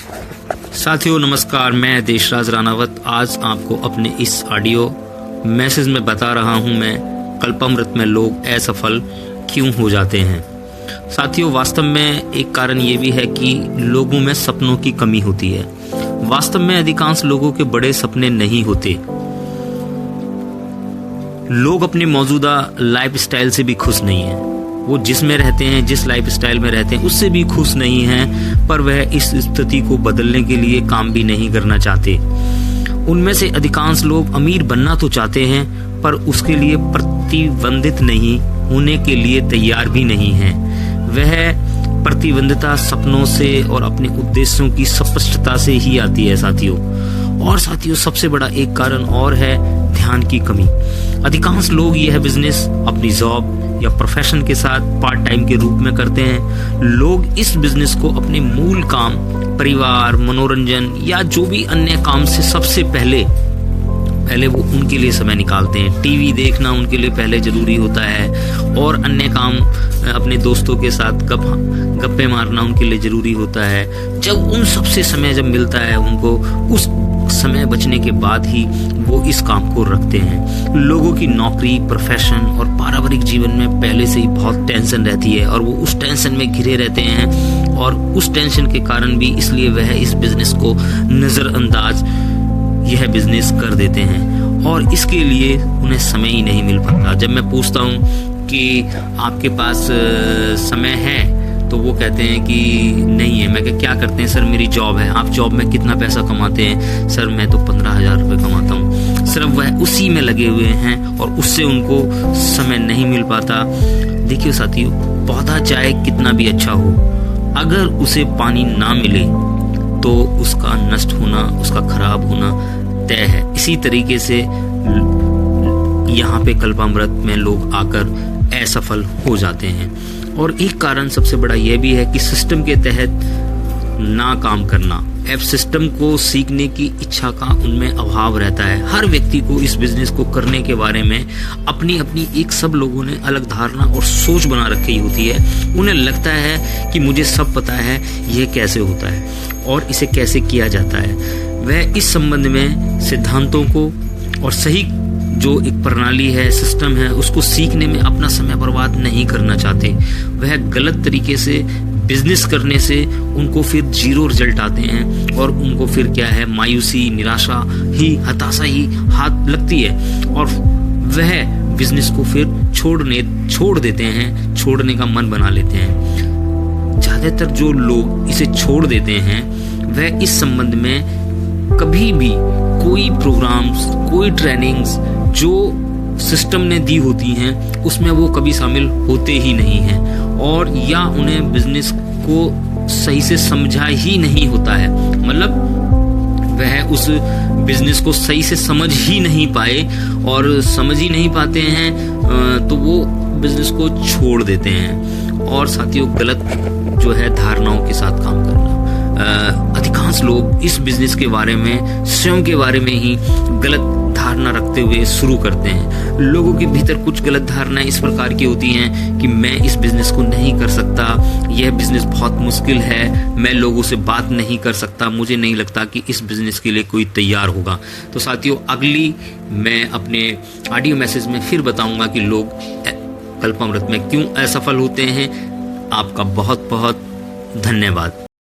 साथियों नमस्कार, मैं देशराज रानावत आज आपको अपने इस ऑडियो मैसेज में बता रहा हूं मैं कल्पामृत में लोग असफल क्यों हो जाते हैं। साथियों वास्तव में एक कारण ये भी है कि लोगों में सपनों की कमी होती है। वास्तव में अधिकांश लोगों के बड़े सपने नहीं होते। लोग अपने मौजूदा लाइफस्टाइल से भी खुश नहीं हैं। वो जिसमें रहते हैं, जिस लाइफस्टाइल में रहते हैं उससे भी खुश नहीं हैं, पर वह इस स्थिति को बदलने के लिए काम भी नहीं करना चाहते। उनमें से अधिकांश लोग अमीर बनना तो चाहते हैं, पर उसके लिए प्रतिबंधित नहीं होने के लिए तैयार भी नहीं हैं। वह प्रतिबंधितता सपनों से और अपने उद्देश्यों की स्पष्टता से ही आती है साथियों। और साथियों सबसे बड़ा एक कारण और है ध्यान की कमी। अधिकांश लोग यह बिजनेस अपनी जॉब या प्रोफेशन के साथ पार्ट टाइम के रूप में करते हैं। लोग इस बिजनेस को अपने मूल काम, परिवार, मनोरंजन या जो भी अन्य काम से सबसे पहले वो उनके लिए समय निकालते हैं। टीवी देखना उनके लिए पहले जरूरी होता है और अन्य काम अपने दोस्तों के साथ गप्पे मारना उनके लिए जरूरी होता है। जब उन सबसे समय जब मिलता है उनको, उस समय बचने के बाद ही वो इस काम को रखते हैं। लोगों की नौकरी, प्रोफेशन और पारिवारिक जीवन में पहले से ही बहुत टेंशन रहती है और वो उस टेंशन में घिरे रहते हैं और उस टेंशन के कारण भी इसलिए वह इस बिजनेस को नज़रअंदाज यह बिजनेस कर देते हैं और इसके लिए उन्हें समय ही नहीं मिल पाता। जब मैं पूछता हूँ कि आपके पास समय है तो वो कहते हैं कि नहीं है। मैं क्या करते हैं? सर मेरी जॉब है। आप जॉब में कितना पैसा कमाते हैं? सर मैं तो 15,000 रुपये कमाता हूँ। सिर्फ वह उसी में लगे हुए हैं और उससे उनको समय नहीं मिल पाता। देखिए साथियों, पौधा चाहे कितना भी अच्छा हो, अगर उसे पानी ना मिले तो उसका नष्ट होना, उसका खराब होना तय है। इसी तरीके से यहाँ पे कल्पामृत में लोग आकर असफल हो जाते हैं। और एक कारण सबसे बड़ा यह भी है कि सिस्टम के तहत ना काम करना। अब सिस्टम को सीखने की इच्छा का उनमें अभाव रहता है। हर व्यक्ति को इस बिजनेस को करने के बारे में अपनी अपनी एक सब लोगों ने अलग धारणा और सोच बना रखी होती है। उन्हें लगता है कि मुझे सब पता है यह कैसे होता है और इसे कैसे किया जाता है। वह इस संबंध में सिद्धांतों को और सही जो एक प्रणाली है, सिस्टम है, उसको सीखने में अपना समय बर्बाद नहीं करना चाहते। वह गलत तरीके से बिजनेस करने से उनको फिर जीरो रिजल्ट आते हैं और उनको फिर क्या है, मायूसी, निराशा ही, हताशा ही हाथ लगती है और वह बिजनेस को फिर छोड़ देते हैं, छोड़ने का मन बना लेते हैं। ज़्यादातर जो लोग इसे छोड़ देते हैं वह इस संबंध में कभी भी कोई प्रोग्राम्स, कोई ट्रेनिंग्स जो सिस्टम ने दी होती हैं उसमें वो कभी शामिल होते ही नहीं हैं और या उन्हें बिजनेस को सही से समझा ही नहीं होता है। मतलब वह उस बिजनेस को सही से समझ ही नहीं पाए और समझ ही नहीं पाते हैं तो वो बिजनेस को छोड़ देते हैं। और साथियों गलत जो है धारणाओं के साथ काम करना। अधिकांश लोग इस बिजनेस के बारे में, स्वयं के बारे में ही गलत धारणा रखते हुए शुरू करते हैं। लोगों के भीतर कुछ गलत धारणाएं इस प्रकार की होती हैं कि मैं इस बिजनेस को नहीं कर सकता, यह बिजनेस बहुत मुश्किल है, मैं लोगों से बात नहीं कर सकता, मुझे नहीं लगता कि इस बिजनेस के लिए कोई तैयार होगा। तो साथियों अगली मैं अपने ऑडियो मैसेज में फिर बताऊंगा कि लोग कल्पामृत में क्यों असफल होते हैं। आपका बहुत बहुत धन्यवाद।